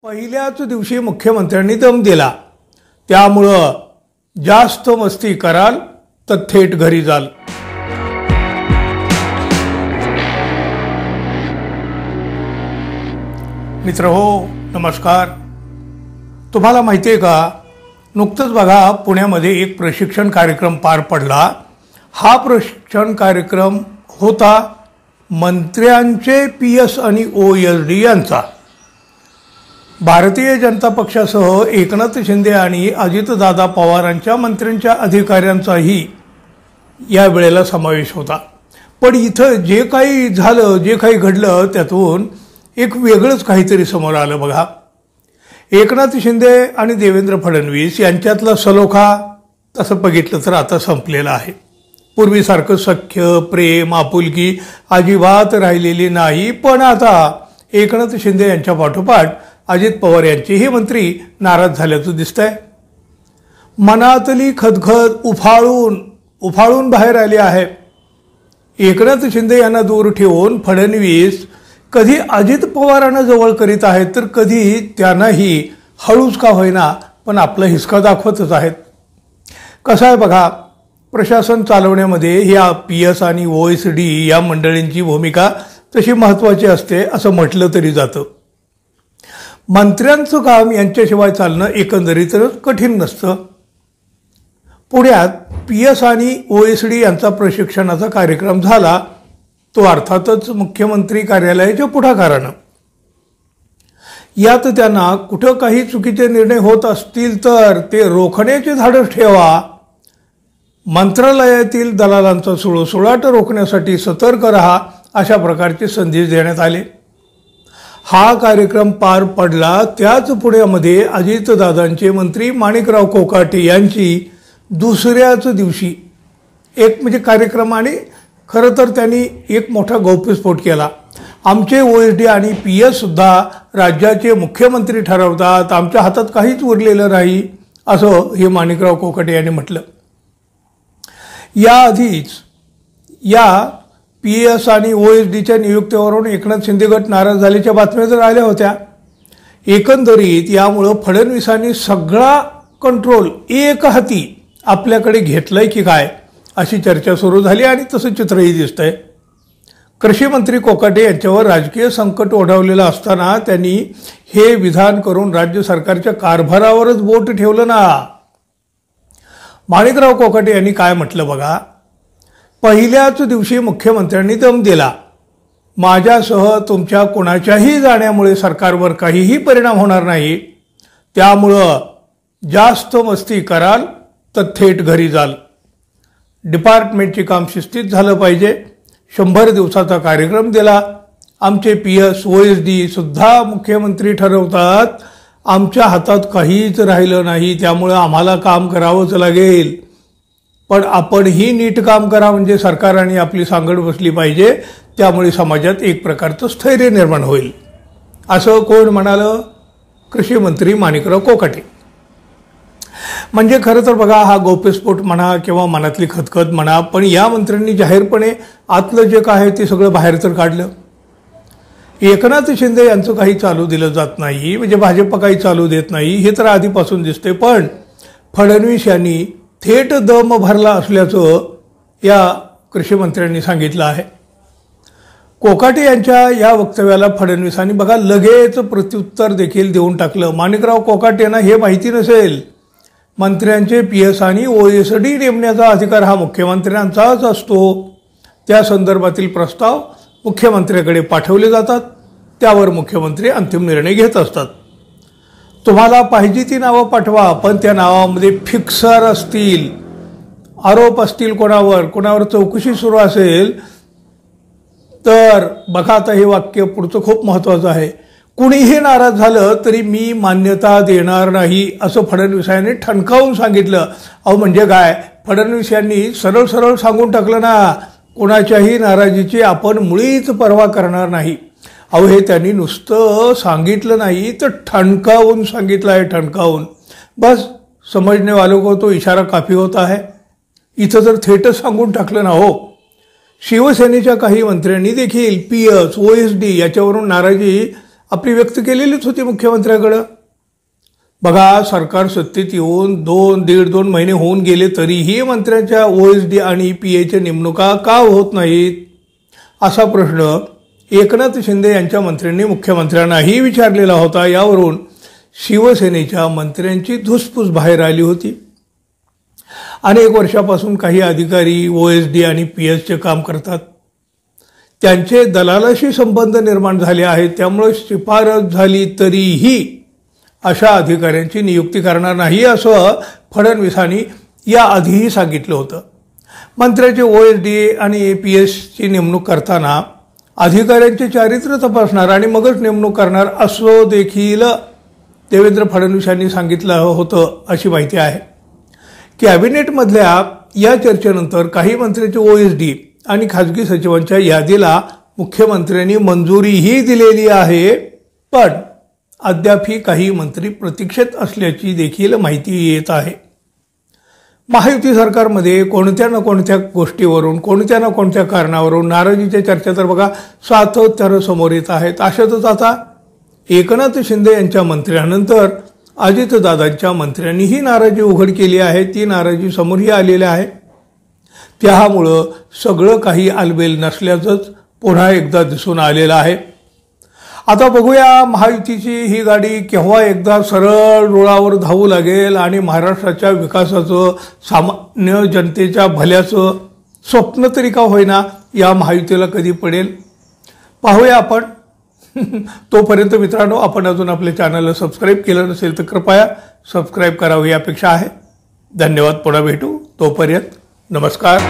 पहिल्याच दिवशी मुख्यमंत्र्यांनी दम दिला. त्यामुळं जास्त मस्ती कराल तर थेट घरी जाल. मित्रहो, नमस्कार. तुम्हाला माहिती आहे का, नुकतंच बघा पुण्यामध्ये एक प्रशिक्षण कार्यक्रम पार पडला. हा प्रशिक्षण कार्यक्रम होता मंत्र्यांचे PS आणि OSD यांचा. भारतीय जनता पक्षासह एकनाथ शिंदे आणि अजितदादा पवारांच्या मंत्र्यांच्या अधिकाऱ्यांचाही या वेळेला समावेश होता. पण इथं जे काही झालं, जे काही घडलं, त्यातून एक वेगळंच काहीतरी समोर आलं बघा. एकनाथ शिंदे आणि देवेंद्र फडणवीस यांच्यातला सलोखा तसं बघितलं तर आता संपलेला आहे. पूर्वीसारखं सख्य, प्रेम, आपुलकी अजिबात राहिलेली नाही. पण आता एकनाथ शिंदे यांच्या पाठोपाठ अजित पवार यांचेही मंत्री नाराज झाल्याचं दिसतंय. मनातली खदखद उफाळून बाहेर आली आहे. एकनाथ शिंदे यांना दूर ठेवून फडणवीस कधी अजित पवारांना जवळ करीत आहेत, तर कधी त्यांनाही हळूच का होईना पण आपला हिसका दाखवतच आहेत. कसं आहे बघा, प्रशासन चालवण्यामध्ये ह्या PS आणि OSD या मंडळींची भूमिका तशी महत्त्वाची असते असं म्हटलं तरी जातं. मंत्र्यांचं काम यांच्याशिवाय चालणं एकंदरीतच कठीण नसतं. पुण्यात PS आणि OSD यांचा प्रशिक्षणाचा कार्यक्रम झाला, तो अर्थातच मुख्यमंत्री कार्यालयाच्या पुढाकारानं. यात त्यांना कुठं काही चुकीचे निर्णय होत असतील तर ते रोखण्याचे धाडस ठेवा. मंत्रालयातील दलालांचा सुळसुळाट रोखण्यासाठी सतर्क रहा, अशा प्रकारचे संदेश देण्यात आले. हा कार्यक्रम पार पडला त्याच पुण्यामध्ये अजितदादांचे मंत्री माणिकराव कोकाटे यांची दुसऱ्याच दिवशी एक म्हणजे कार्यक्रम, आणि खरं तर त्यांनी एक मोठा गौप्यस्फोट केला. आमचे OSD आणि PS सुद्धा राज्याचे मुख्यमंत्री ठरवतात, आमच्या हातात काहीच उरलेलं नाही, असं हे माणिकराव कोकाटे यांनी म्हटलं. याआधीच या PS आणि OSDच्या नियुक्तीवरून एकनाथ शिंदे गट नाराज झाल्याच्या बातम्या जर आल्या होत्या. एकंदरीत यामुळं फडणवीसांनी सगळा कंट्रोल एक हाती आपल्याकडे घेतलाय की काय, अशी चर्चा सुरू झाली आणि तसं चित्रही दिसतंय. कृषी मंत्री कोकाटे यांच्यावर राजकीय संकट ओढावलेलं असताना त्यांनी हे विधान करून राज्य सरकारच्या कारभारावरच बोट ठेवलं ना. माणिकराव कोकाटे यांनी काय म्हटलं बघा. पहिल्याच दिवशी मुख्यमंत्र्यांनी दम दिला. माझ्यासह तुमच्या कोणाच्याही जाण्यामुळे सरकारवर काहीही परिणाम होणार नाही. त्यामुळं जास्त मस्ती कराल तर थेट घरी जाल. डिपार्टमेंटचे काम शिस्तीत झालं पाहिजे. 100 दिवसाचा कार्यक्रम दिला. आमचे PS OSD सुद्धा मुख्यमंत्री ठरवतात. आमच्या हातात काहीच राहिलं नाही, त्यामुळं आम्हाला काम करावंच लागेल. पण आपणही नीट काम करा, म्हणजे सरकार आणि आपली सांगड बसली पाहिजे. त्यामुळे समाजात एक प्रकारचं स्थैर्य निर्माण होईल, असं कोण म्हणालं? कृषी मंत्री माणिकराव कोकाटे. म्हणजे खरं तर बघा, हा गौप्यस्फोट म्हणा किंवा मनातली खदखद म्हणा, पण या मंत्र्यांनी जाहीरपणे आतलं जे काय आहे ते सगळं बाहेर तर काढलं. एकनाथ शिंदे यांचं काही चालू दिलं जात नाही, म्हणजे भाजप काही चालू देत नाही, हे तर आधीपासून दिसते. पण फडणवीस यांनी थेट दम भरला असल्याचं या कृषी मंत्र्यांनी सांगितलं आहे. कोकाटे यांच्या या वक्तव्याला फडणवीसांनी बघा लगेच प्रत्युत्तर देखील देऊन टाकलं. माणिकराव कोकाटेंना हे माहिती नसेल, मंत्र्यांचे PS आणि OSD नेमण्याचा अधिकार हा मुख्यमंत्र्यांचाच असतो. त्या संदर्भातील प्रस्ताव मुख्यमंत्र्याकडे पाठवले जातात, त्यावर मुख्यमंत्री अंतिम निर्णय घेत असतात. तुम्हाला पाहिजे ती नावं पाठवा, पण त्या नावामध्ये फिक्सर असतील, आरोप असतील, कोणावर चौकशी सुरू असेल तर बघा. आता हे वाक्य पुढचं खूप महत्त्वाचं आहे. कुणीही नाराज झालं तरी मी मान्यता देणार नाही, असं फडणवीस यांनी ठणकावून सांगितलं. अहो म्हणजे काय, फडणवीस यांनी सरळ सरळ सांगून टाकलं ना, कोणाच्याही नाराजीची आपण मुळीच पर्वा करणार नाही. अहो हे त्यांनी नुसतं सांगितलं नाही, तर ठणकावून सांगितलं आहे, ठणकावून. बस समजने वालों को तो इशारा काफी होता है. इथं जर थेटच सांगून टाकलं ना हो. शिवसेनेच्या काही मंत्र्यांनी देखील PS OSD याच्यावरून नाराजी आपली व्यक्त केलेलीच होती मुख्यमंत्र्याकडं. बघा, सरकार सत्तेत येऊन 2.5 महिने होऊन गेले तरीही मंत्र्यांच्या OSD आणि PAच्या नेमणुका का होत नाहीत, असा प्रश्न एकनाथ शिंदे यांच्या मंत्र्यांनी मुख्यमंत्र्यांनाही विचारलेला होता. यावरून शिवसेनेच्या मंत्र्यांची धुसफूस बाहेर आली होती. अनेक वर्षापासून काही अधिकारी OSD आणि PSचे काम करतात. त्यांचे दलालाशी संबंध निर्माण झाले आहेत. त्यामुळे शिफारस झाली तरीही अशा अधिकाऱ्यांची नियुक्ती करणार नाही, असं फडणवीसांनी याआधीही सांगितलं होतं. मंत्र्याचे OSD आणि PSची नेमणूक करताना अधिकाऱ्यांचे चारित्र्य तपासणार आणि मगच नेमणूक करणार असं देखील देवेंद्र फडणवीस यांनी सांगितलं होतं, अशी माहिती आहे. कॅबिनेटमधल्या या चर्चेनंतर काही मंत्र्यांचे OSD आणि खाजगी सचिवांच्या यादीला मुख्यमंत्र्यांनी मंजुरीही दिलेली आहे. पण अद्यापही काही मंत्री प्रतीक्षेत असल्याची देखील माहिती येत आहे. महायुती सरकारमध्ये कोणत्या ना कोणत्या गोष्टीवरून, कोणत्या ना कोणत्या कारणावरून नाराजीच्या चर्चा तर बघा सातत्यानं समोर येत आहेत. अशातच आता एकनाथ शिंदे यांच्या मंत्र्यानंतर अजितदादांच्या मंत्र्यांनीही नाराजी उघड केली आहे. ती नाराजी समोरही आलेली आहे. त्यामुळं सगळं काही आलबेल नसल्याचंच पुन्हा एकदा दिसून आलेलं आहे. आता बघूया, महायुतीची ही गाडी केव्हा एकदा सरळ रुळावर धावू लागेल आणि महाराष्ट्राच्या विकासाचं, सामान्य जनतेच्या भल्याचं स्वप्न तरी का होईना या महायुतीला कधी पडेल, पाहूया आपण. तोपर्यंत मित्रांनो, आपण अजून आपल्या चॅनलला सबस्क्राईब केलं नसेल तर कृपया सबस्क्राईब करावं ही अपेक्षा आहे. धन्यवाद. पुन्हा भेटू. तोपर्यंत नमस्कार.